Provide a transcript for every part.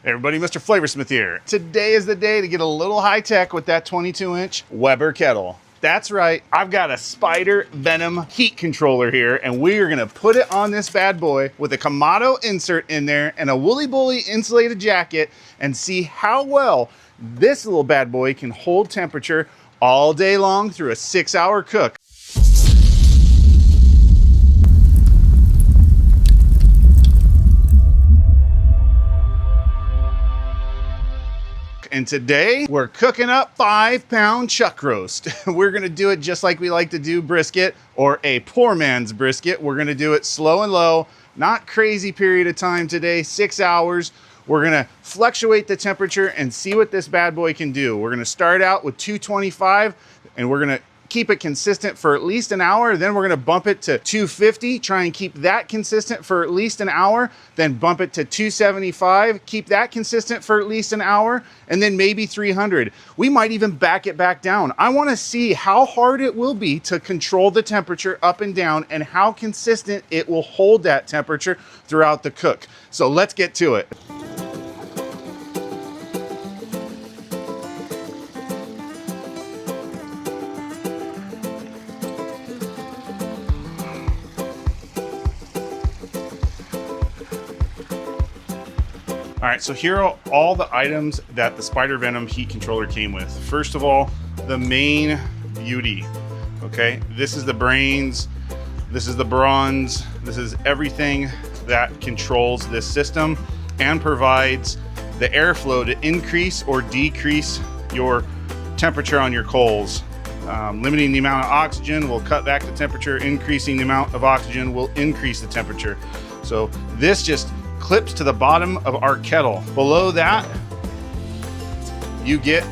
Hey everybody, MrFlavorsmith here. Today is the day to get a little high tech with that 22-inch Weber kettle. That's right, I've got a Spider Venom heat controller here, and we are gonna put it on this bad boy with a Kamado Insert in there and a Woolly Bully Insulated Jacket and see how well this little bad boy can hold temperature all day long through a 6-hour cook. And today we're cooking up 5-pound chuck roast. We're gonna do it just like we like to do brisket, or a poor man's brisket. We're gonna do it slow and low, not crazy period of time today, 6 hours. We're gonna fluctuate the temperature and see what this bad boy can do. We're gonna start out with 225 and we're gonna keep it consistent for at least an hour. Then we're gonna bump it to 250, try and keep that consistent for at least an hour. Then bump it to 275, keep that consistent for at least an hour, and then maybe 300. We might even back it back down. I wanna see how hard it will be to control the temperature up and down and how consistent it will hold that temperature throughout the cook. So let's get to it. All right, so here are all the items that the Spider Venom heat controller came with. First of all, the main beauty, okay? This is the brains, this is the bronze, this is everything that controls this system and provides the airflow to increase or decrease your temperature on your coals. Limiting the amount of oxygen will cut back the temperature, increasing the amount of oxygen will increase the temperature. So this just clips to the bottom of our kettle. Below that, you get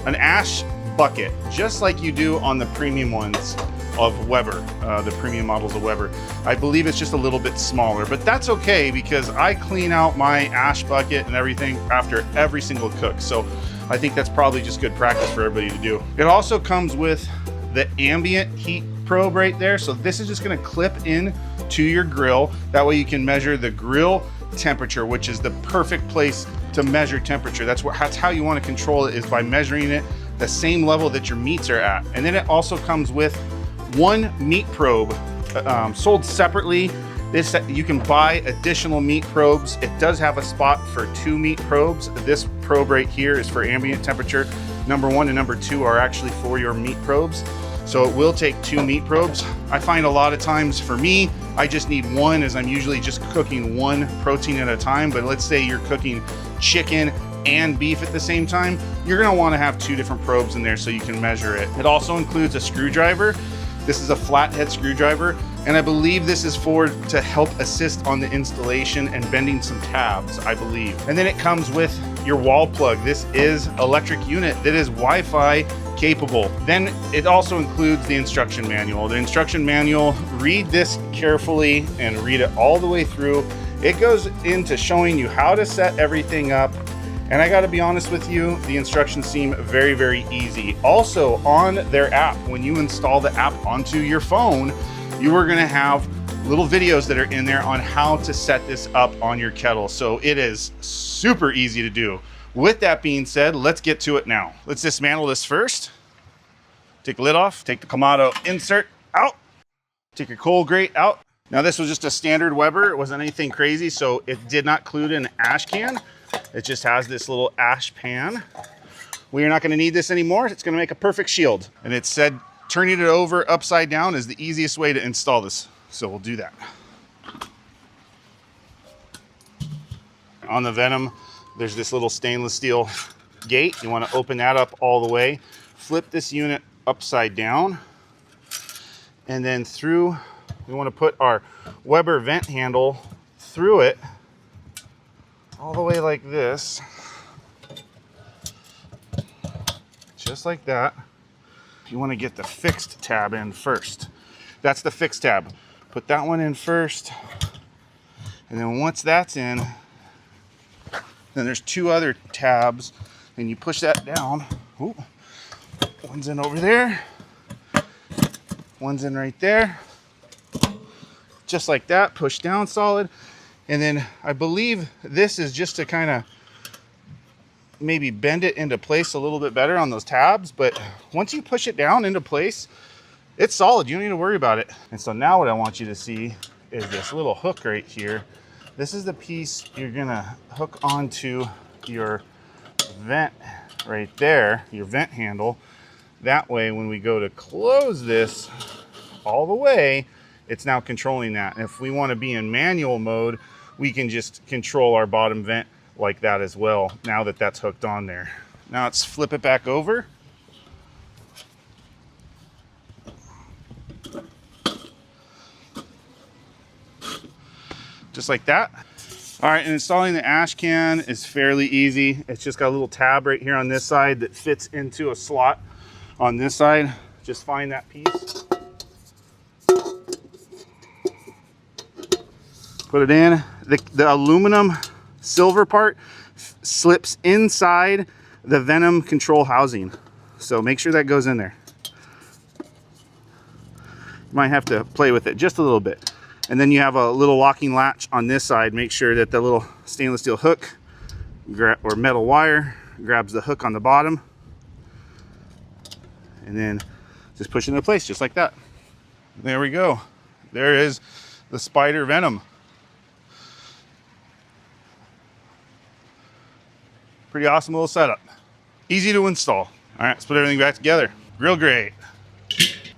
an ash bucket, just like you do on the premium ones of Weber, the premium models of Weber. I believe it's just a little bit smaller, but that's okay because I clean out my ash bucket and everything after every single cook. So I think that's probably just good practice for everybody to do. It also comes with the ambient heat probe right there. So this is just gonna clip in to your grill. That way you can measure the grill temperature, which is the perfect place to measure temperature. That's how you want to control it, is by measuring it the same level that your meats are at. And then it also comes with one meat probe sold separately. You can buy additional meat probes. It does have a spot for 2 meat probes. This probe right here is for ambient temperature. Number 1 and number 2 are actually for your meat probes. So it will take 2 meat probes. I find a lot of times for me, I just need 1, as I'm usually just cooking 1 protein at a time. But let's say you're cooking chicken and beef at the same time, you're gonna wanna have 2 different probes in there so you can measure it. It also includes a screwdriver. This is a flathead screwdriver, and I believe this is to help assist on the installation and bending some tabs, I believe. And then it comes with your wall plug. This is electric unit that is Wi-Fi capable. Then it also includes the instruction manual. The instruction manual, read this carefully and read it all the way through. It goes into showing you how to set everything up. And I gotta be honest with you, the instructions seem very, very easy. Also on their app, when you install the app onto your phone, you are gonna have little videos that are in there on how to set this up on your kettle. So it is super easy to do. With that being said, let's get to it now. Let's dismantle this first. Take the lid off, take the Kamado Insert out, take your coal grate out. Now this was just a standard Weber, it wasn't anything crazy, so it did not include an ash can. It just has this little ash pan. We are not gonna need this anymore. It's gonna make a perfect shield. And it said turning it over upside down is the easiest way to install this. So we'll do that. On the Venom, there's this little stainless steel gate. You wanna open that up all the way. Flip this unit upside down. And then we wanna put our Weber vent handle through it all the way like this. Just like that. You wanna get the fixed tab in first. That's the fixed tab. Put that one in first. And then once that's in, then there's 2 other tabs, and you push that down. Ooh. One's in over there. One's in right there. Just like that, push down solid. And then I believe this is just to kind of maybe bend it into place a little bit better on those tabs. But once you push it down into place, it's solid. You don't need to worry about it. And so now what I want you to see is this little hook right here. This is the piece you're gonna hook onto your vent right there, your vent handle. That way, when we go to close this all the way, it's now controlling that. And if we want to be in manual mode, we can just control our bottom vent like that as well, now that that's hooked on there. Now let's flip it back over. Just like that. All right, and installing the ash can is fairly easy. It's just got a little tab right here on this side that fits into a slot on this side. Just find that piece. Put it in. The aluminum silver part slips inside the Venom control housing. So make sure that goes in there. You might have to play with it just a little bit. And then you have a little locking latch on this side. Make sure that the little stainless steel hook or metal wire grabs the hook on the bottom. And then just push it into place just like that. There we go. There is the Spider Venom. Pretty awesome little setup. Easy to install. All right, let's put everything back together. Grill grate,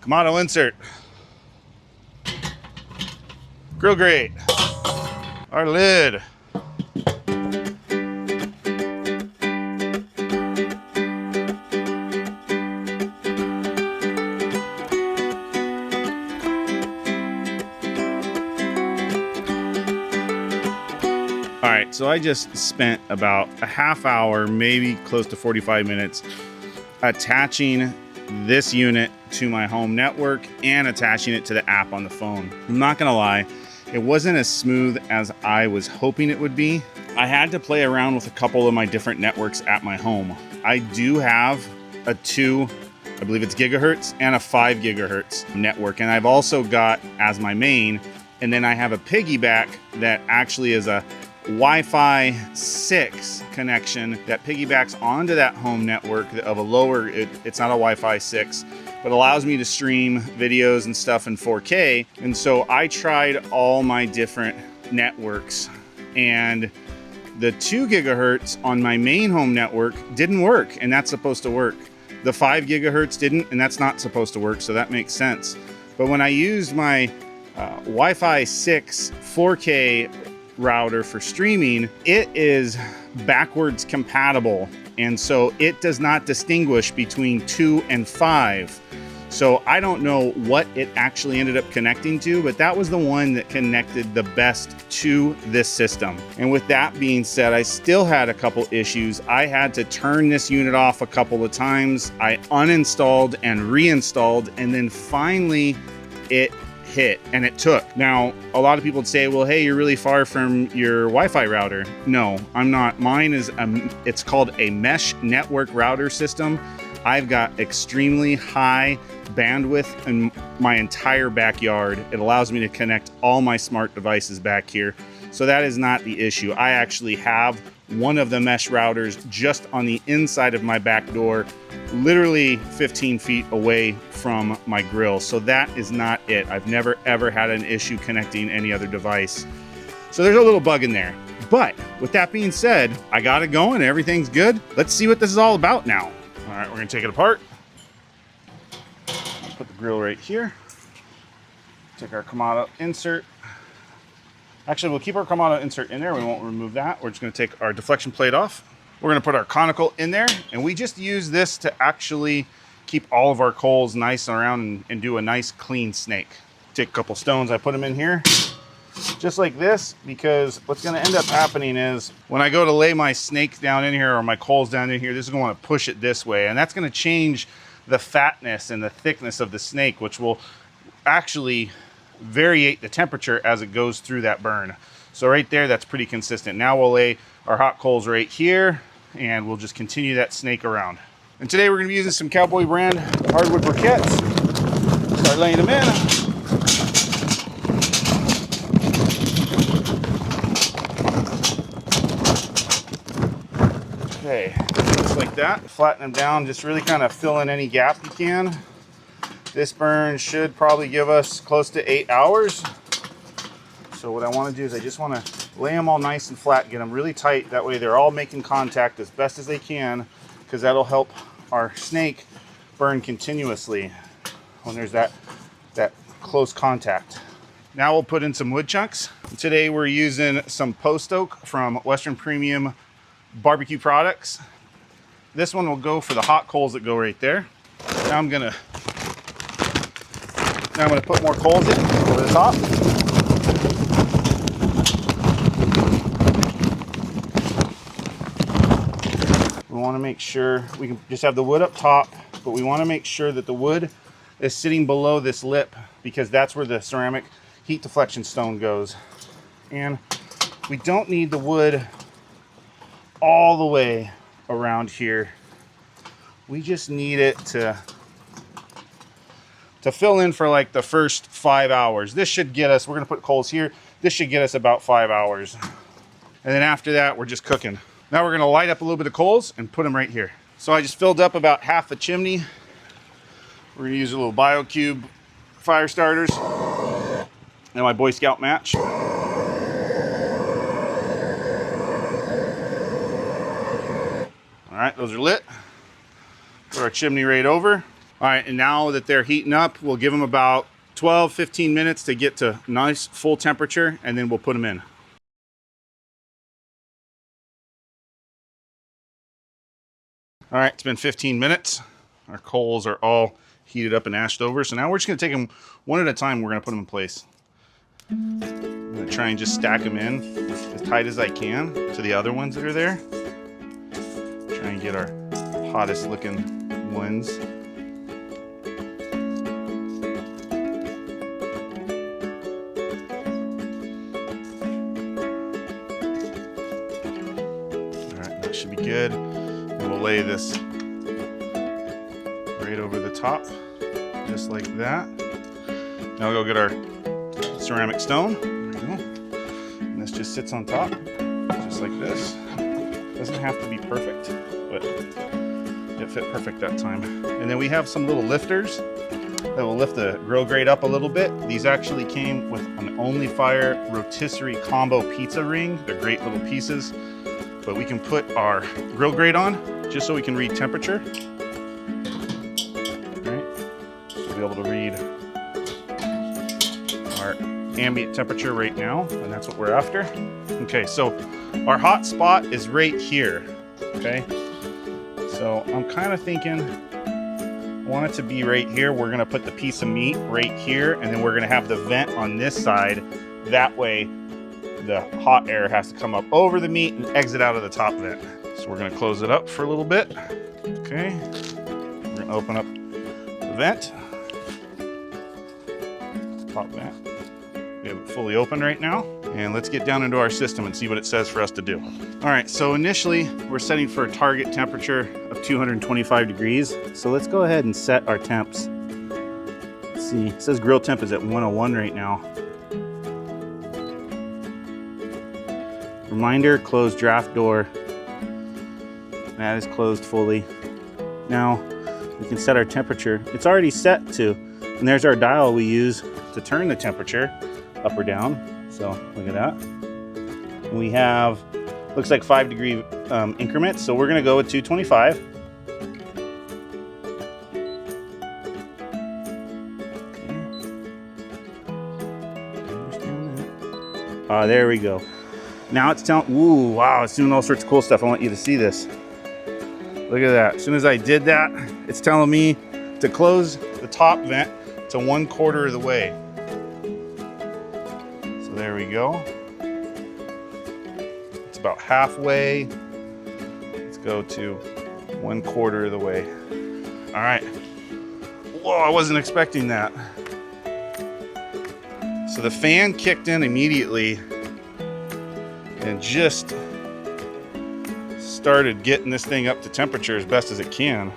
Kamado Insert, grill grate, our lid, all right, so I just spent about a half hour, maybe close to 45 minutes, attaching this unit to my home network and attaching it to the app on the phone. I'm not gonna lie, it wasn't as smooth as I was hoping it would be. I had to play around with a couple of my different networks at my home. I do have a 2, I believe it's gigahertz, and a 5 gigahertz network. And I've also got as my main, and then I have a piggyback that actually is a Wi-Fi 6 connection that piggybacks onto that home network of a lower, it's not a Wi-Fi 6, but allows me to stream videos and stuff in 4K. And so I tried all my different networks, and the 2 gigahertz on my main home network didn't work, and that's supposed to work. The 5 gigahertz didn't, and that's not supposed to work, so that makes sense. But when I used my Wi-Fi 6 4K router for streaming, it is backwards compatible, and so it does not distinguish between 2 and 5. So I don't know what it actually ended up connecting to, but that was the one that connected the best to this system. And with that being said, I still had a couple issues. I had to turn this unit off a couple of times. I uninstalled and reinstalled, and then finally it hit, and it took. Now, a lot of people would say, well, hey, you're really far from your Wi-Fi router. No, I'm not. Mine is, it's called a mesh network router system. I've got extremely high bandwidth in my entire backyard. It allows me to connect all my smart devices back here. So that is not the issue. I actually have one of the mesh routers just on the inside of my back door, literally 15 feet away from my grill. So that is not it. I've never ever had an issue connecting any other device. So there's a little bug in there. But with that being said, I got it going, everything's good. Let's see what this is all about now. All right, we're gonna take it apart. Put the grill right here. Take our Kamado insert. Actually, we'll keep our Kamado insert in there. We won't remove that. We're just gonna take our deflection plate off. We're gonna put our conical in there, and we just use this to actually keep all of our coals nice and around and do a nice clean snake. Take a couple stones, I put them in here, just like this, because what's gonna end up happening is when I go to lay my snake down in here or my coals down in here, this is gonna wanna push it this way, and that's gonna change the fatness and the thickness of the snake, which will actually variate the temperature as it goes through that burn. So right there, that's pretty consistent. Now we'll lay our hot coals right here, and we'll just continue that snake around. And today we're gonna be using some Cowboy brand hardwood briquettes. Start laying them in. Okay, just like that. Flatten them down, just really kind of fill in any gap you can. This burn should probably give us close to 8 hours. So what I want to do is I just want to lay them all nice and flat, get them really tight. That way they're all making contact as best as they can, because that'll help our snake burn continuously when there's that close contact. Now we'll put in some wood chunks. Today we're using some post oak from Western Premium Barbecue Products. This one will go for the hot coals that go right there. Now I'm gonna put more coals in over the top. We want to make sure we can just have the wood up top, but we want to make sure that the wood is sitting below this lip, because that's where the ceramic heat deflection stone goes. And we don't need the wood all the way around here. We just need it to fill in for like the first 5 hours. This should get us, we're gonna put coals here, this should get us about 5 hours. And then after that, we're just cooking. Now we're gonna light up a little bit of coals and put them right here. So I just filled up about half a chimney. We're gonna use a little BioCube fire starters and my Boy Scout match. All right, those are lit. Put our chimney right over. All right, and now that they're heating up, we'll give them about 12-15 minutes to get to nice full temperature, and then we'll put them in. All right, it's been 15 minutes. Our coals are all heated up and ashed over. So now we're just gonna take them one at a time. We're gonna put them in place. I'm gonna try and just stack them in as tight as I can to the other ones that are there. Try and get our hottest looking ones. All right, that should be good. And we'll lay this right over the top, just like that. Now we'll go get our ceramic stone. There we go. And this just sits on top, just like this. Doesn't have to be perfect, but it fit perfect that time. And then we have some little lifters that will lift the grill grate up a little bit. These actually came with an Only Fire rotisserie combo pizza ring. They're great little pieces, but we can put our grill grate on just so we can read temperature. Be able to read our ambient temperature right now, and that's what we're after. Okay, so our hot spot is right here. Okay, so I'm kind of thinking I want it to be right here. We're gonna put the piece of meat right here, and then we're gonna have the vent on this side. That way the hot air has to come up over the meat and exit out of the top vent. So we're gonna close it up for a little bit. Okay, we're gonna open up the vent. Top vent. We have it fully open right now. And let's get down into our system and see what it says for us to do. All right, so initially we're setting for a target temperature of 225 degrees. So let's go ahead and set our temps. Let's see, it says grill temp is at 101 right now. Reminder, close draft door. That is closed fully. Now we can set our temperature. It's already set to, and there's our dial we use to turn the temperature up or down. So look at that. And we have, looks like 5-degree increments. So we're gonna go with 225. Okay. There we go. Now it's telling, ooh, wow, it's doing all sorts of cool stuff. I want you to see this. Look at that. As soon as I did that, it's telling me to close the top vent to 1/4 of the way. So there we go. It's about halfway. Let's go to 1/4 of the way. All right. Whoa, I wasn't expecting that. So the fan kicked in immediately and just started getting this thing up to temperature as best as it can.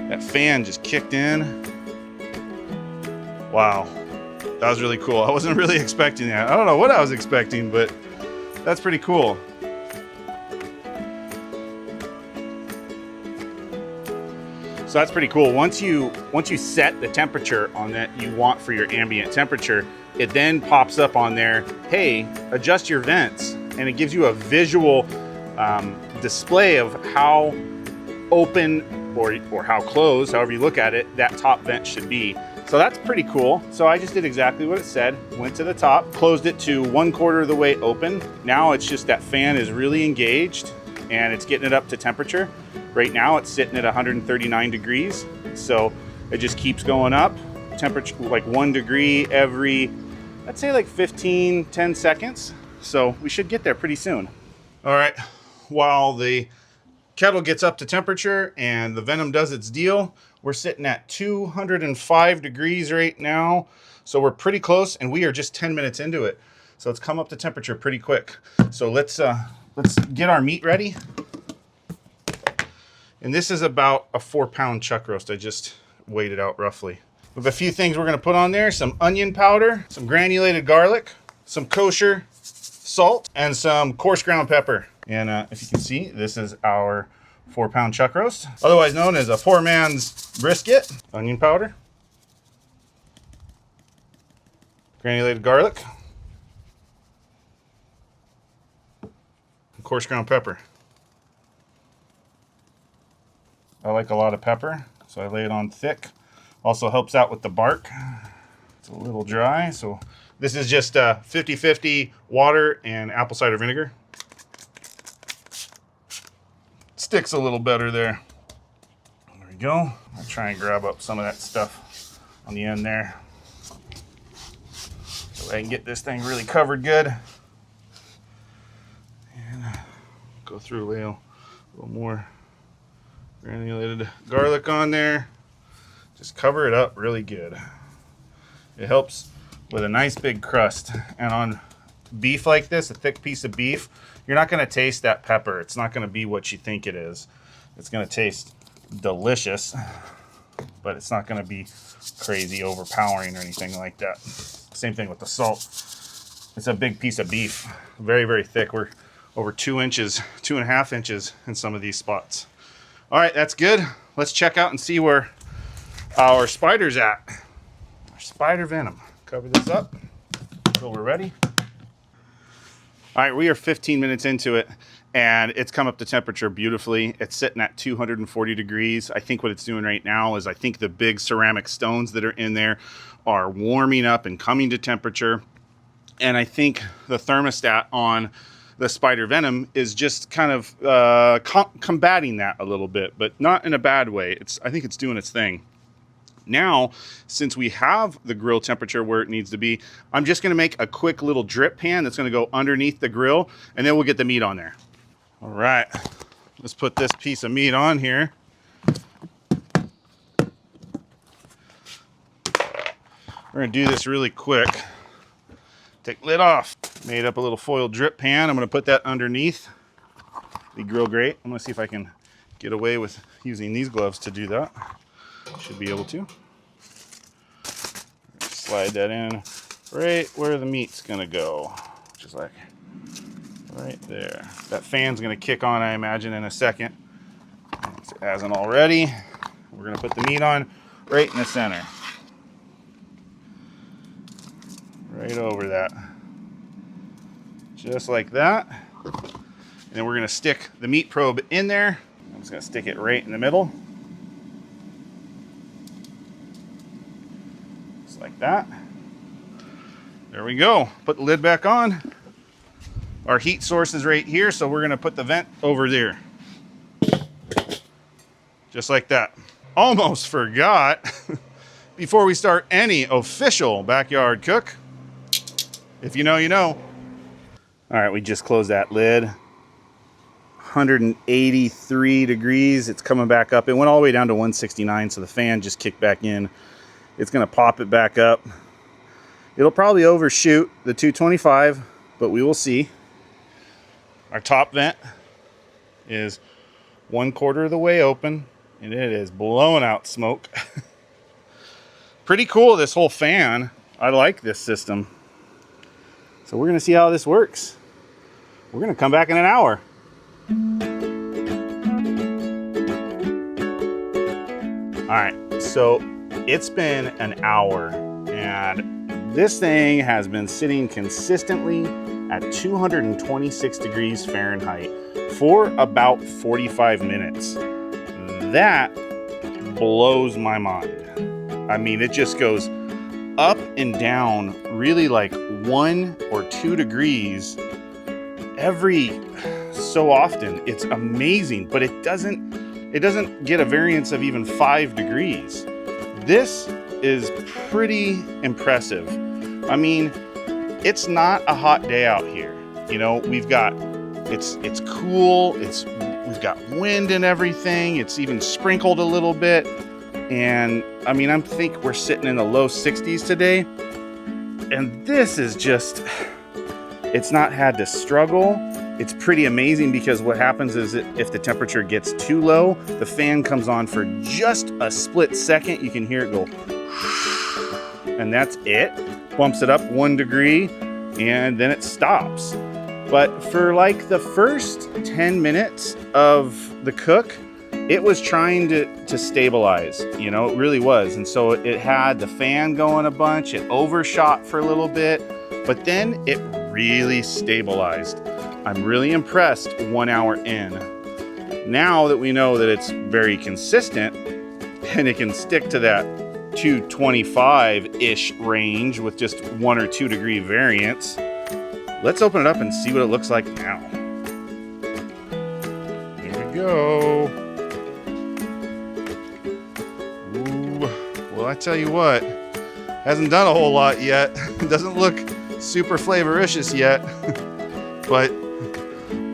That fan just kicked in. Wow, that was really cool. I wasn't really expecting that. I don't know what I was expecting, but that's pretty cool. So that's pretty cool. Once you set the temperature on that you want for your ambient temperature, it then pops up on there, hey, adjust your vents. And it gives you a visual display of how open or how closed, however you look at it, that top vent should be. So that's pretty cool. So I just did exactly what it said, went to the top, closed it to 1/4 of the way open. Now it's just that fan is really engaged and it's getting it up to temperature. Right now it's sitting at 139 degrees. So it just keeps going up. Temperature like 1 degree every, I'd say like 10 seconds. So we should get there pretty soon. All right, while the kettle gets up to temperature and the Venom does its deal, we're sitting at 205 degrees right now. So we're pretty close and we are just 10 minutes into it. So it's come up to temperature pretty quick. So let's get our meat ready. And this is about a 4-pound chuck roast. I just weighed it out roughly. We have a few things we're gonna put on there: some onion powder, some granulated garlic, some kosher salt, and some coarse ground pepper. And if you can see, this is our 4-pound chuck roast, otherwise known as a poor man's brisket. Onion powder, granulated garlic, and coarse ground pepper. I like a lot of pepper, so I lay it on thick. Also helps out with the bark. It's a little dry, so this is just 50-50 water and apple cider vinegar. Sticks a little better there. There we go. I'll try and grab up some of that stuff on the end there, so I can get this thing really covered good. And go through, lay a little more granulated garlic on there. Just cover it up really good. It helps with a nice big crust. And on beef like this, a thick piece of beef, you're not gonna taste that pepper. It's not gonna be what you think it is. It's gonna taste delicious, but it's not gonna be crazy overpowering or anything like that. Same thing with the salt. It's a big piece of beef, very, very thick. We're over 2 inches, 2.5 inches in some of these spots. All right, that's good. Let's check out and see where our spider's at. Our spider venom. Cover this up until we're ready. All right, we are 15 minutes into it and it's come up to temperature beautifully. It's sitting at 240 degrees. I think what it's doing right now is I think the big ceramic stones that are in there are warming up and coming to temperature. And I think the thermostat on the spider venom is just kind of combating that a little bit, but not in a bad way. I think it's doing its thing. Now, since we have the grill temperature where it needs to be, I'm just gonna make a quick little drip pan that's gonna go underneath the grill, and then we'll get the meat on there. All right, let's put this piece of meat on here. We're gonna do this really quick. Take lid off. Made up a little foil drip pan. I'm gonna put that underneath the grill grate. I'm gonna see if I can get away with using these gloves to do that. Should be able to. Slide that in right where the meat's gonna go, just like right there. That fan's gonna kick on, I imagine, in a second. If it hasn't already. We're gonna put the meat on right in the center. Right over that. Just like that. And then we're gonna stick the meat probe in there. I'm just gonna stick it right in the middle. Just like that. There we go. Put the lid back on. Our heat source is right here, so we're gonna put the vent over there. Just like that. Almost forgot, before we start any official backyard cook, if you know, you know. All right, we just closed that lid. 183 degrees, it's coming back up. It went all the way down to 169, so the fan just kicked back in. It's gonna pop it back up. It'll probably overshoot the 225, but we will see. Our top vent is 1/4 of the way open, and it is blowing out smoke. Pretty cool, this whole fan. I like this system. So we're gonna see how this works. We're gonna come back in an hour. All right, so it's been an hour and this thing has been sitting consistently at 226 degrees Fahrenheit for about 45 minutes. That blows my mind. I mean, it just goes up and down really like 1 or 2 degrees every so often. It's amazing, but it doesn't get a variance of even 5 degrees. This is pretty impressive. I mean, it's not a hot day out here. You know, it's cool, we've got wind and everything. It's even sprinkled a little bit. And I mean, I think we're sitting in the low 60s today. And this is just, it's not had to struggle. It's pretty amazing because what happens is if the temperature gets too low, the fan comes on for just a split second. You can hear it go, and that's it. Bumps it up 1 degree and then it stops. But for like the first 10 minutes of the cook, it was trying to stabilize, you know, it really was. And so it had the fan going a bunch, it overshot for a little bit, but then it really stabilized. I'm really impressed 1 hour in. Now that we know that it's very consistent and it can stick to that 225-ish range with just 1 or 2 degree variance, let's open it up and see what it looks like now. Here we go. Ooh, well, I tell you what, hasn't done a whole lot yet. It doesn't look super flavoricious yet, but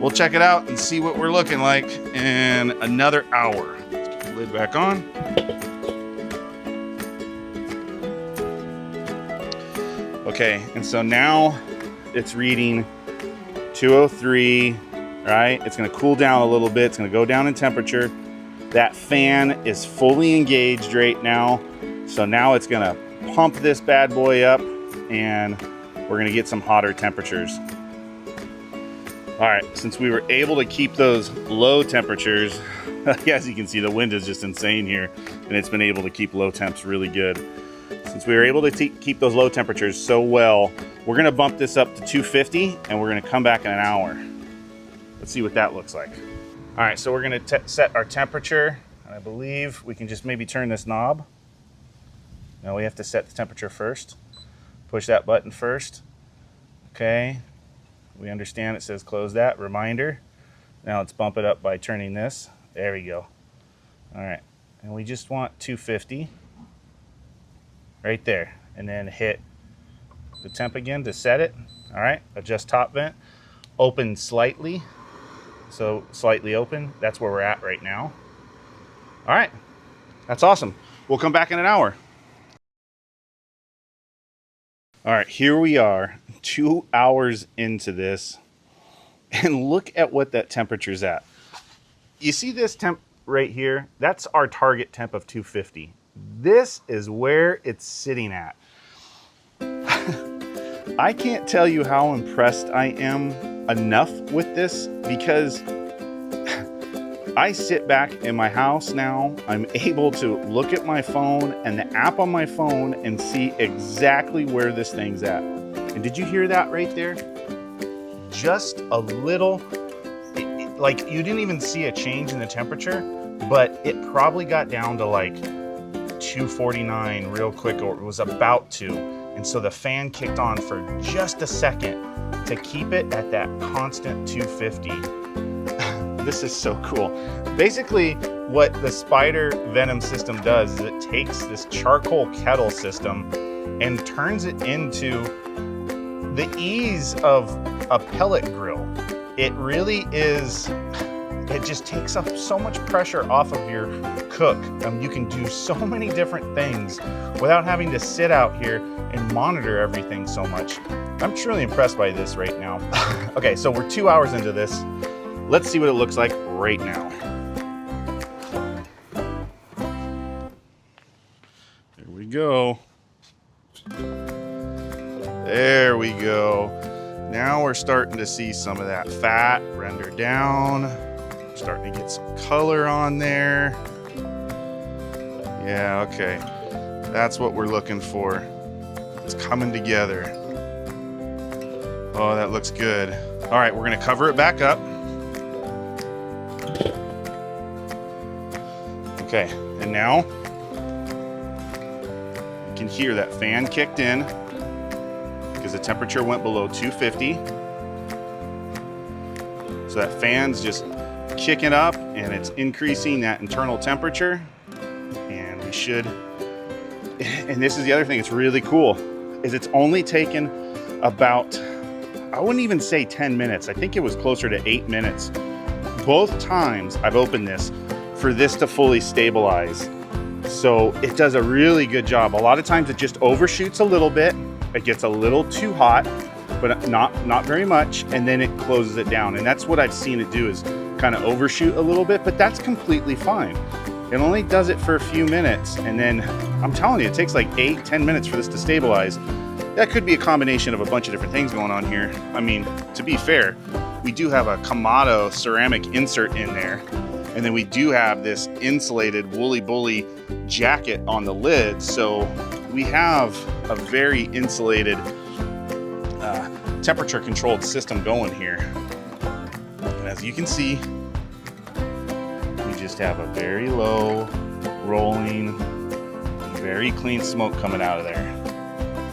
we'll check it out and see what we're looking like in another hour. Let's get the lid back on. Okay, and so now it's reading 203, right? It's gonna cool down a little bit. It's gonna go down in temperature. That fan is fully engaged right now. So now it's gonna pump this bad boy up and we're gonna get some hotter temperatures. All right, since we were able to keep those low temperatures, as you can see, the wind is just insane here, and it's been able to keep low temps really good. Since we were able to keep those low temperatures so well, we're gonna bump this up to 250, and we're gonna come back in an hour. Let's see what that looks like. All right, so we're gonna set our temperature, and I believe we can just maybe turn this knob. No, we have to set the temperature first. Push that button first. Okay. We understand it says close that, reminder. Now let's bump it up by turning this. There we go. All right, and we just want 250 right there. And then hit the temp again to set it. All right, adjust top vent. Open slightly, so slightly open. That's where we're at right now. All right, that's awesome. We'll come back in an hour. All right, here we are, 2 hours into this, and look at what that temperature's at. You see this temp right here? That's our target temp of 250. This is where it's sitting at. I can't tell you how impressed I am enough with this because I sit back in my house now. I'm able to look at my phone and the app on my phone and see exactly where this thing's at. And did you hear that right there? Just a little, like you didn't even see a change in the temperature, but it probably got down to like 249 real quick, or it was about to. And so the fan kicked on for just a second to keep it at that constant 250. This is so cool. Basically, what the Spider Venom system does is it takes this charcoal kettle system and turns it into the ease of a pellet grill. It really is, it just takes up so much pressure off of your cook. You can do so many different things without having to sit out here and monitor everything so much. I'm truly impressed by this right now. Okay, so we're 2 hours into this. Let's see what it looks like right now. There we go. There we go. Now we're starting to see some of that fat render down. We're starting to get some color on there. Yeah, okay. That's what we're looking for. It's coming together. Oh, that looks good. All right, we're gonna cover it back up. Okay, and now you can hear that fan kicked in because the temperature went below 250. So that fan's just kicking up and it's increasing that internal temperature. And we should, and this is the other thing, it's really cool, is it's only taken about, I wouldn't even say 10 minutes. I think it was closer to 8 minutes. Both times I've opened this for this to fully stabilize. So it does a really good job. A lot of times it just overshoots a little bit. It gets a little too hot, but not very much. And then it closes it down. And that's what I've seen it do, is kind of overshoot a little bit, but that's completely fine. It only does it for a few minutes. And then I'm telling you, it takes like 8-10 minutes for this to stabilize. That could be a combination of a bunch of different things going on here. I mean, to be fair, we do have a Kamado ceramic insert in there. And then we do have this insulated Woolly Bully jacket on the lid. So we have a very insulated, temperature controlled system going here. And as you can see, we just have a very low rolling, very clean smoke coming out of there.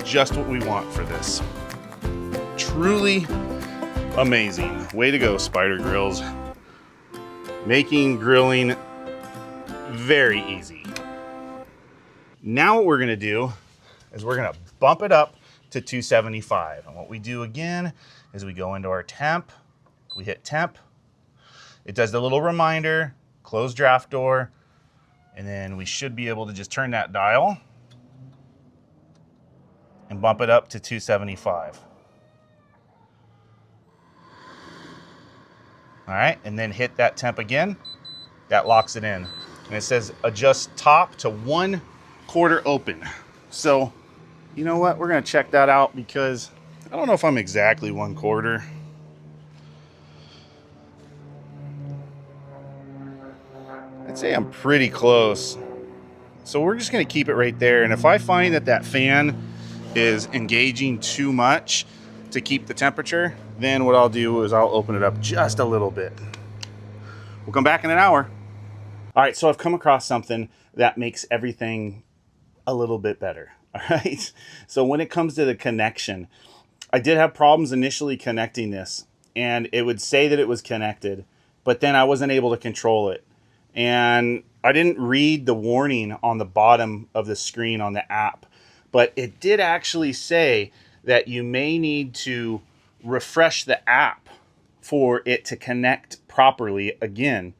Just what we want for this. Truly amazing. Way to go, Spider Grills. Making grilling very easy. Now what we're gonna do is we're gonna bump it up to 275. And what we do again is we go into our temp, we hit temp, it does the little reminder, close draft door, and then we should be able to just turn that dial and bump it up to 275. All right, and then hit that temp again. That locks it in. And it says adjust top to 1/4 open. So, you know what? We're gonna check that out because I don't know if I'm exactly 1/4. I'd say I'm pretty close. So we're just gonna keep it right there. And if I find that that fan is engaging too much to keep the temperature, then what I'll do is I'll open it up just a little bit. We'll come back in an hour. All right, so I've come across something that makes everything a little bit better, all right? So when it comes to the connection, I did have problems initially connecting this, and it would say that it was connected, but then I wasn't able to control it. And I didn't read the warning on the bottom of the screen on the app, but it did actually say that you may need to refresh the app for it to connect properly again.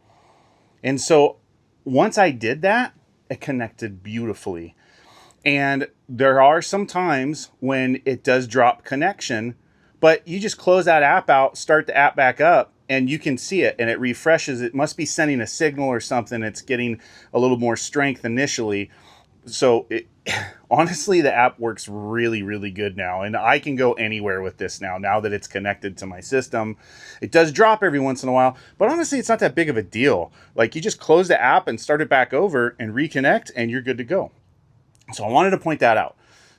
And so once I did that, it connected beautifully. And there are some times when it does drop connection, but you just close that app out, start the app back up, and you can see it and it refreshes. It must be sending a signal or something. It's getting a little more strength initially. So honestly, the app works really, really good now. And I can go anywhere with this now that it's connected to my system. It does drop every once in a while, but honestly, it's not that big of a deal. Like, you just close the app and start it back over and reconnect and you're good to go. So I wanted to point that out.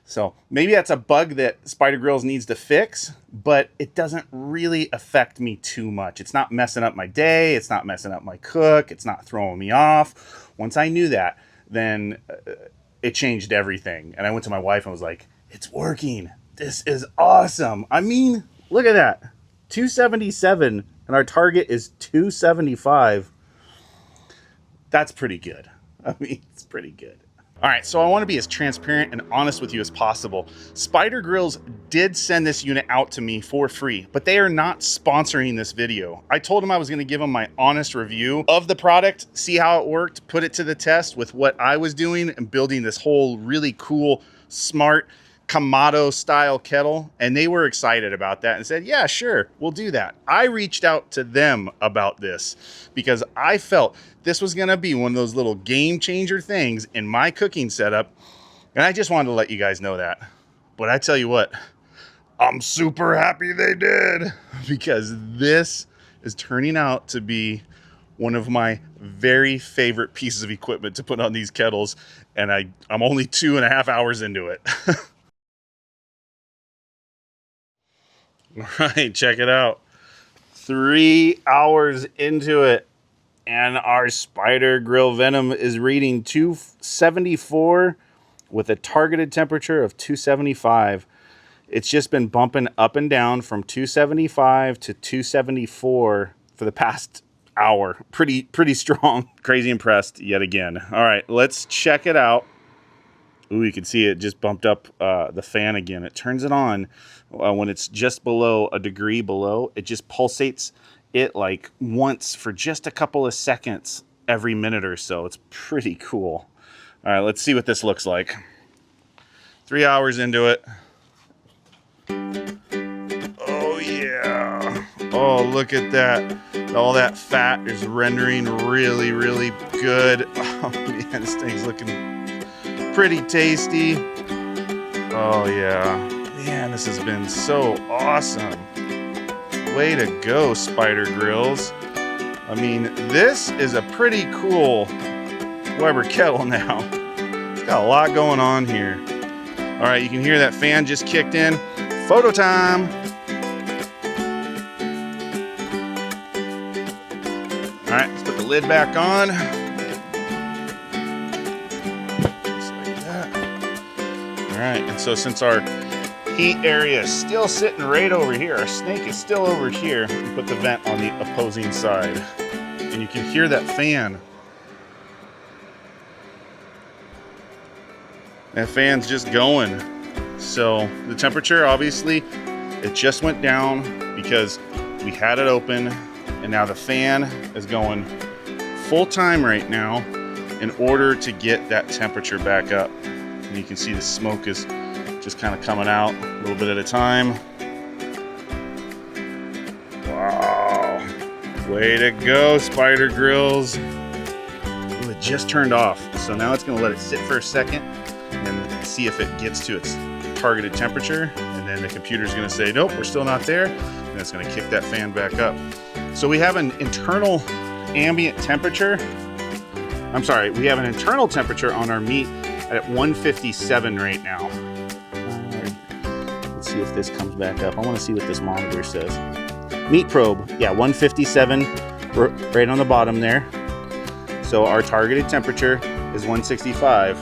So maybe that's a bug that Spider Grills needs to fix, but it doesn't really affect me too much. It's not messing up my day. It's not messing up my cook. It's not throwing me off. Once I knew that, then it changed everything. And I went to my wife and was like, it's working. This is awesome. I mean, look at that. 277 and our target is 275. That's pretty good. I mean, it's pretty good. All right, so I want to be as transparent and honest with you as possible. Spider Grills did send this unit out to me for free, but they are not sponsoring this video. I told them I was going to give them my honest review of the product, see how it worked, put it to the test with what I was doing and building this whole really cool, smart Kamado-style kettle, and they were excited about that and said, yeah, sure, we'll do that. I reached out to them about this because I felt this was gonna be one of those little game changer things in my cooking setup, and I just wanted to let you guys know that. But I tell you what, I'm super happy they did, because this is turning out to be one of my very favorite pieces of equipment to put on these kettles, and I'm only 2.5 hours into it. All right, check it out. 3 hours into it, and our Spider Grill Venom is reading 274 with a targeted temperature of 275. It's just been bumping up and down from 275 to 274 for the past hour. Pretty strong. Crazy impressed yet again. All right, let's check it out. Ooh, you can see it just bumped up the fan again. It turns it on when it's just below a degree below. It just pulsates it like once for just a couple of seconds every minute or so. It's pretty cool. All right, let's see what this looks like. 3 hours into it. Oh yeah. Oh, look at that. All that fat is rendering really good. Oh man, this thing's looking pretty tasty. Oh yeah. Man, this has been so awesome. Way to go, Spider Grills. I mean, this is a pretty cool Weber kettle now. It's got a lot going on here. All right, you can hear that fan just kicked in. Photo time. All right, let's put the lid back on. Just like that. All right, and so since our heat area is still sitting right over here, our snake is still over here, we put the vent on the opposing side. And you can hear that fan. That fan's just going. So the temperature, obviously, it just went down because we had it open, and now the fan is going full time right now in order to get that temperature back up. And you can see the smoke is just kind of coming out a little bit at a time. Wow. Way to go, Spider Grills. Ooh, it just turned off. So now it's going to let it sit for a second and see if it gets to its targeted temperature. And then the computer's going to say, nope, we're still not there. And it's going to kick that fan back up. So we have an internal ambient temperature. I'm sorry, we have an internal temperature on our meat at 157 right now. Let's see if this comes back up. I want to see what this monitor says. Meat probe, yeah, 157 right on the bottom there. So our targeted temperature is 165.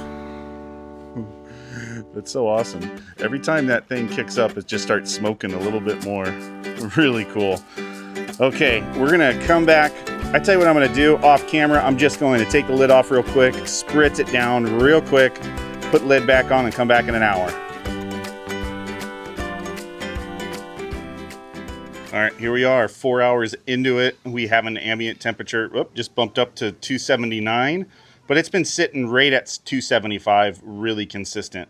That's so awesome. Every time that thing kicks up, it just starts smoking a little bit more. Really cool. Okay, we're gonna come back. I tell you what I'm gonna do off camera. I'm just going to take the lid off real quick, spritz it down real quick, put lid back on, and come back in an hour. All right, here we are, 4 hours into it. We have an ambient temperature, just bumped up to 279, but it's been sitting right at 275, really consistent.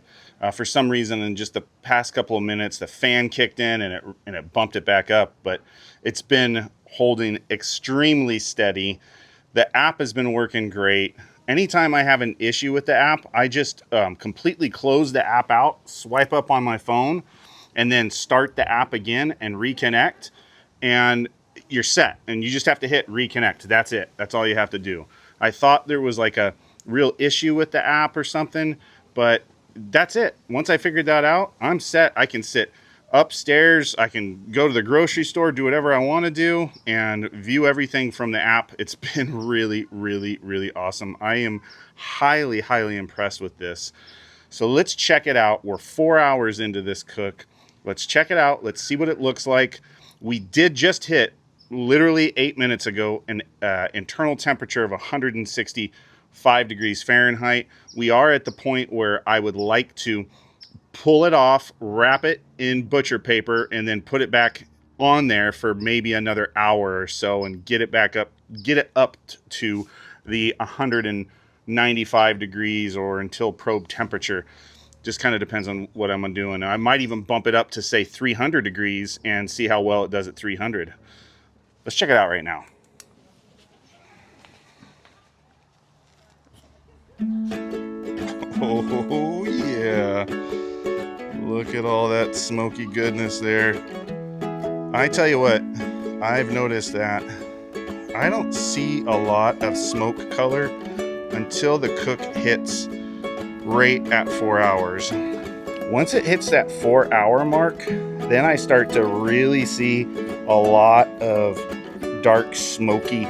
For some reason, in just the past couple of minutes, the fan kicked in and it bumped it back up, but it's been holding extremely steady. The app has been working great. Anytime I have an issue with the app, I just completely close the app out, swipe up on my phone, and then start the app again and reconnect, and you're set. And you just have to hit reconnect. That's it. That's all you have to do. I thought there was like a real issue with the app or something, but that's it. Once I figured that out, I'm set. I can sit upstairs. I can go to the grocery store, do whatever I want to do, and view everything from the app. It's been really awesome. I am highly impressed with this. So let's check it out. We're 4 hours into this cook. Let's check it out. Let's see what it looks like. We did just hit, literally 8 minutes ago, an internal temperature of 165 degrees Fahrenheit. We are at the point where I would like to pull it off, wrap it in butcher paper, and then put it back on there for maybe another hour or so and get it back up, get it up to the 195 degrees or until probe temperature. Just kind of depends on what I'm doing. I might even bump it up to, say, 300 degrees and see how well it does at 300. Let's check it out right now. Oh, yeah. Look at all that smoky goodness there. I tell you what, I've noticed that I don't see a lot of smoke color until the cook hits right at 4 hours. Once it hits that 4-hour mark, then I start to really see a lot of dark smoky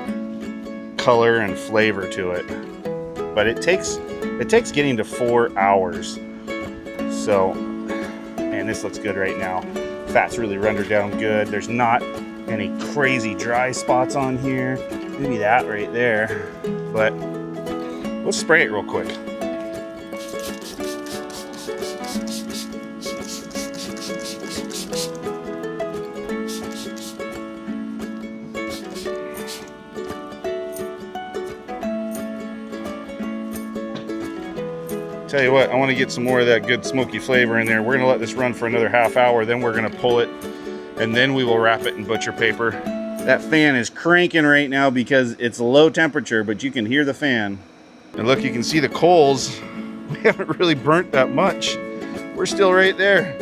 color and flavor to it. But it takes getting to 4 hours. So, man, this looks good right now. Fat's really rendered down good. There's not any crazy dry spots on here. Maybe that right there. But let's spray it real quick. Tell you what, I want to get some more of that good smoky flavor in there. We're going to let this run for another half hour, then we're going to pull it, and then we will wrap it in butcher paper. That fan is cranking right now because it's low temperature, but you can hear the fan. And look, you can see the coals. We haven't really burnt that much. We're still right there.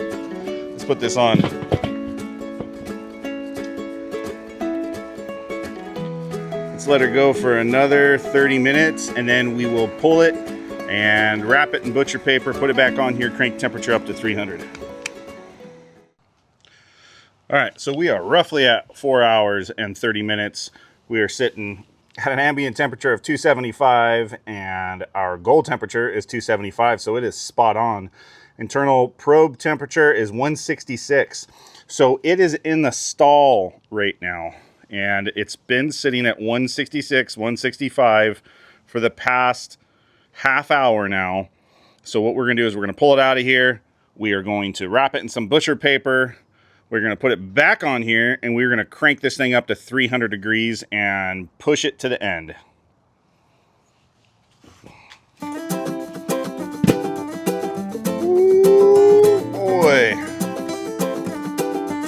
Let's put this on. Let's let her go for another 30 minutes, and then we will pull it and wrap it in butcher paper, put it back on here, crank temperature up to 300. All right, so we are roughly at 4 hours and 30 minutes. We are sitting at an ambient temperature of 275, and our goal temperature is 275, so it is spot on. Internal probe temperature is 166. So it is in the stall right now, and it's been sitting at 166, 165 for the past half hour now. So what we're gonna do is we're gonna pull it out of here. We are going to wrap it in some butcher paper. We're gonna put it back on here, and we're gonna crank this thing up to 300 degrees and push it to the end. Ooh, boy.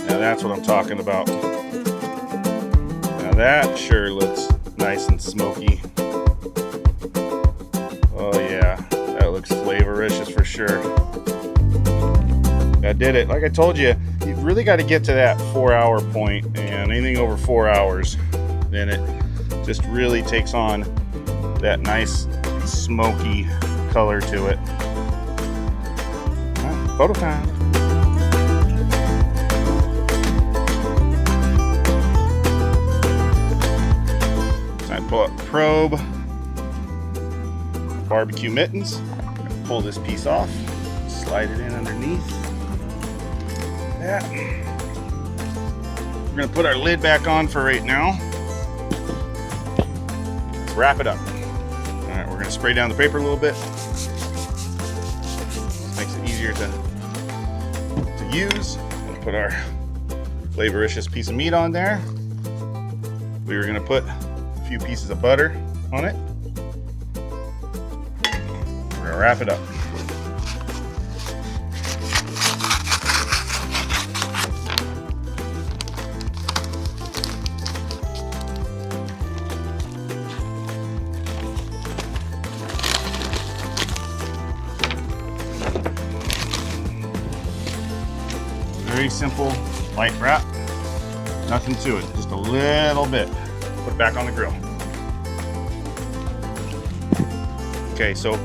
Now that's what I'm talking about. Now that sure looks nice and smoky. Oh yeah, that looks flavoricious for sure. That did it. Like I told you, you've really got to get to that 4-hour point, and anything over 4 hours, then it just really takes on that nice smoky color to it. All right, photo time. So I pull up the probe. Barbecue mittens. Pull this piece off, slide it in underneath. That. We're gonna put our lid back on for right now. Let's wrap it up. All right, we're gonna spray down the paper a little bit. This makes it easier to use. We'll put our flavoricious piece of meat on there. We were gonna put a few pieces of butter on it. We're gonna wrap it up. Very simple, light wrap. Nothing to it, just a little bit. Put it back on the grill. Okay, so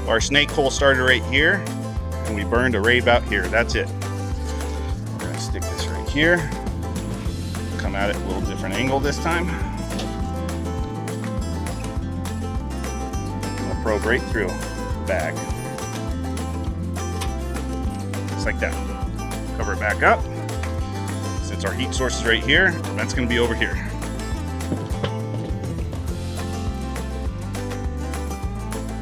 our snake hole started right here, and we burned right about here. That's it. We're gonna stick this right here. Come at it a little different angle this time. I'm gonna probe right through the bag. Just like that. Cover it back up. Since our heat source is right here, that's gonna be over here.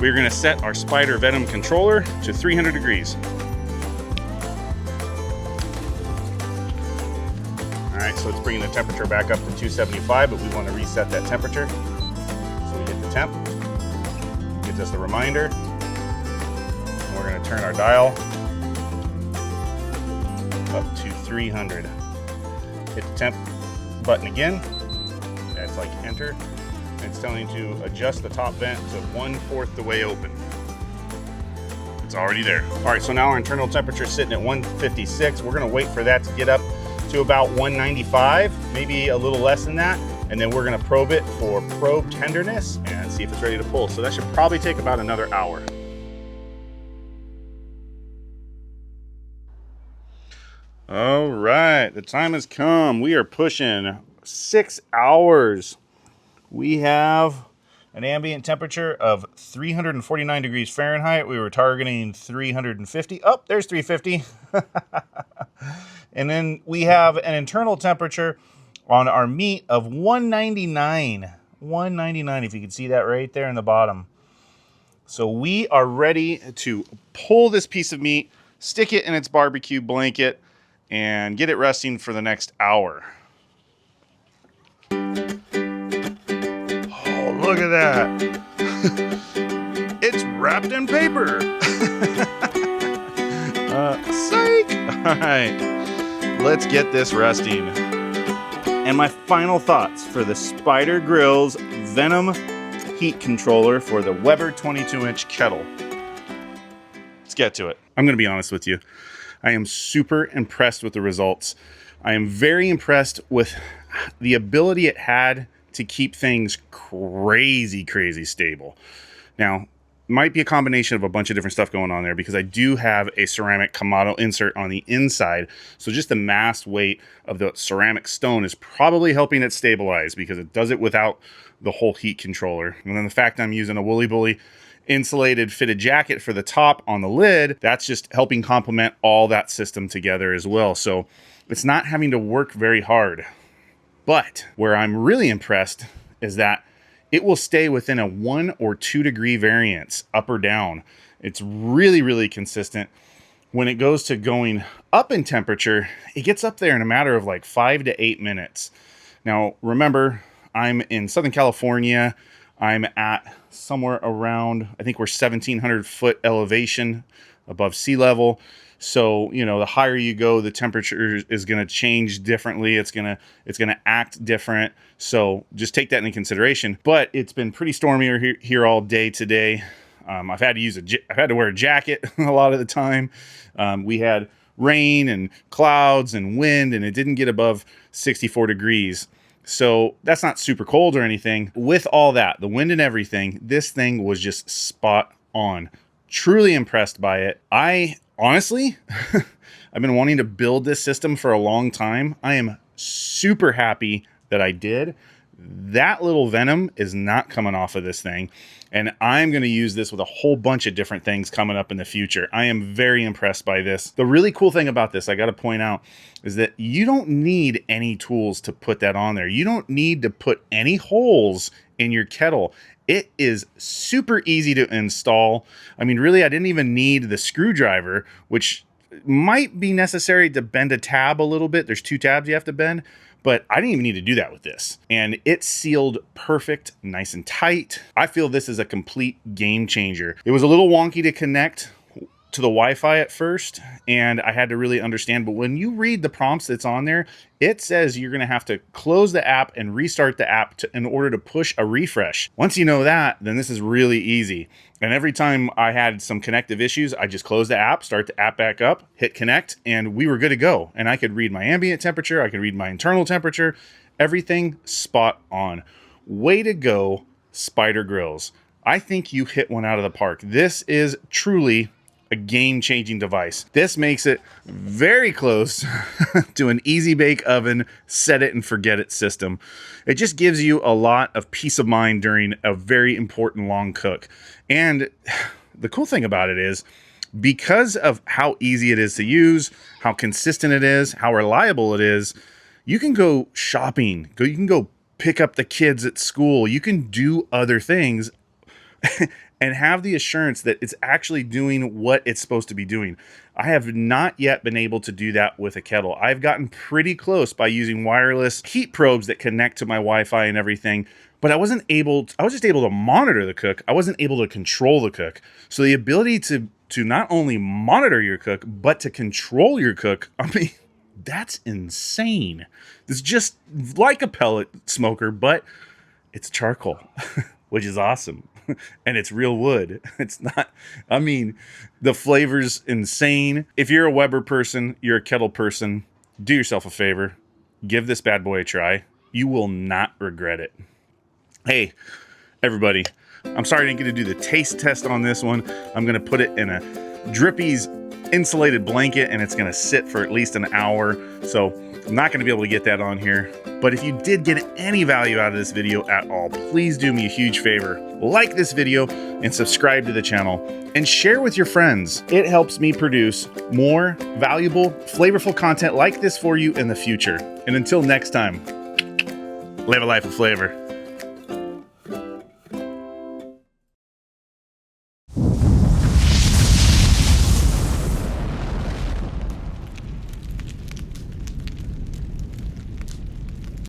We're gonna set our Spider Venom Controller to 300 degrees. All right, so it's bringing the temperature back up to 275, but we wanna reset that temperature. So we hit the temp, gives us the reminder. And we're gonna turn our dial up to 300. Hit the temp button again. That's like enter. It's telling you to adjust the top vent to 1/4 the way open. It's already there. All right, so now our internal temperature is sitting at 156. We're gonna wait for that to get up to about 195, maybe a little less than that. and then we're gonna probe it for probe tenderness and see if it's ready to pull. So that should probably take about another hour. All right, the time has come. We are pushing 6 hours. We have an ambient temperature of 349 degrees Fahrenheit. We were targeting 350. Oh, there's 350. And then we have an internal temperature on our meat of 199. 199, if you can see that right there in the bottom. So we are ready to pull this piece of meat, stick it in its barbecue blanket, and get it resting for the next hour. Oh, look at that. It's wrapped in paper. Psych. All right, let's get this resting. And my final thoughts for the Spider Grills Venom heat controller for the Weber 22-inch kettle. Let's get to it. I'm gonna be honest with you. I am super impressed with the results. I am very impressed with the ability it had to keep things crazy stable. Now, might be a combination of a bunch of different stuff going on there because I do have a ceramic Kamado insert on the inside. So just the mass weight of the ceramic stone is probably helping it stabilize because it does it without the whole heat controller. And then the fact I'm using a Woolly Bully insulated fitted jacket for the top on the lid, that's just helping complement all that system together as well. So it's not having to work very hard. But where I'm really impressed is that it will stay within a 1 or 2 degree variance up or down. It's really consistent. When it goes to going up in temperature, it gets up there in a matter of like 5 to 8 minutes. Now, remember, I'm in Southern California. I'm at somewhere around, I think we're 1,700 foot elevation above sea level. So, you know, the higher you go, the temperature is going to change differently. It's going to act different. So just take that into consideration. But it's been pretty stormy here all day today. I've had to wear a jacket a lot of the time. We had rain and clouds and wind, and it didn't get above 64 degrees. So that's not super cold or anything. With all that, the wind and everything, this thing was just spot on. Truly impressed by it. I honestly, I've been wanting to build this system for a long time. I am super happy that I did. That little venom is not coming off of this thing. And I'm going to use this with a whole bunch of different things coming up in the future. I am very impressed by this. The really cool thing about this, I got to point out, is that you don't need any tools to put that on there. You don't need to put any holes in your kettle. It is super easy to install. I mean, really, I didn't even need the screwdriver, which might be necessary to bend a tab a little bit. There's 2 tabs you have to bend. But I didn't even need to do that with this. And it sealed perfect, nice and tight. I feel this is a complete game changer. It was a little wonky to connect to the Wi-Fi at first, and I had to really understand. But when you read the prompts that's on there, it says you're going to have to close the app and restart the app in order to push a refresh. Once you know that, then this is really easy. And every time I had some connective issues, I just closed the app, start the app back up, hit connect, and we were good to go. And I could read my ambient temperature, I could read my internal temperature, everything spot on. Way to go, Spider Grills. I think you hit one out of the park. This is truly a game-changing device. This makes it very close to an easy bake oven, set it and forget it system. It just gives you a lot of peace of mind during a very important long cook. And the cool thing about it is, because of how easy it is to use, how consistent it is, how reliable it is, you can go shopping, you can go pick up the kids at school, you can do other things and have the assurance that it's actually doing what it's supposed to be doing. I have not yet been able to do that with a kettle. I've gotten pretty close by using wireless heat probes that connect to my Wi-Fi and everything, but I was just able to monitor the cook. I wasn't able to control the cook. So the ability to not only monitor your cook, but to control your cook, I mean, that's insane. It's just like a pellet smoker, but it's charcoal, which is awesome. And it's real wood. It's not, I mean, the flavor's insane. If you're a Weber person, you're a kettle person, do yourself a favor. Give this bad boy a try. You will not regret it. Hey, everybody, I'm sorry I didn't get to do the taste test on this one. I'm gonna put it in a Drippy's insulated blanket and it's gonna sit for at least an hour. So I'm not gonna be able to get that on here. But if you did get any value out of this video at all, please do me a huge favor. Like this video and subscribe to the channel and share with your friends. It helps me produce more valuable, flavorful content like this for you in the future. And until next time, live a life of flavor.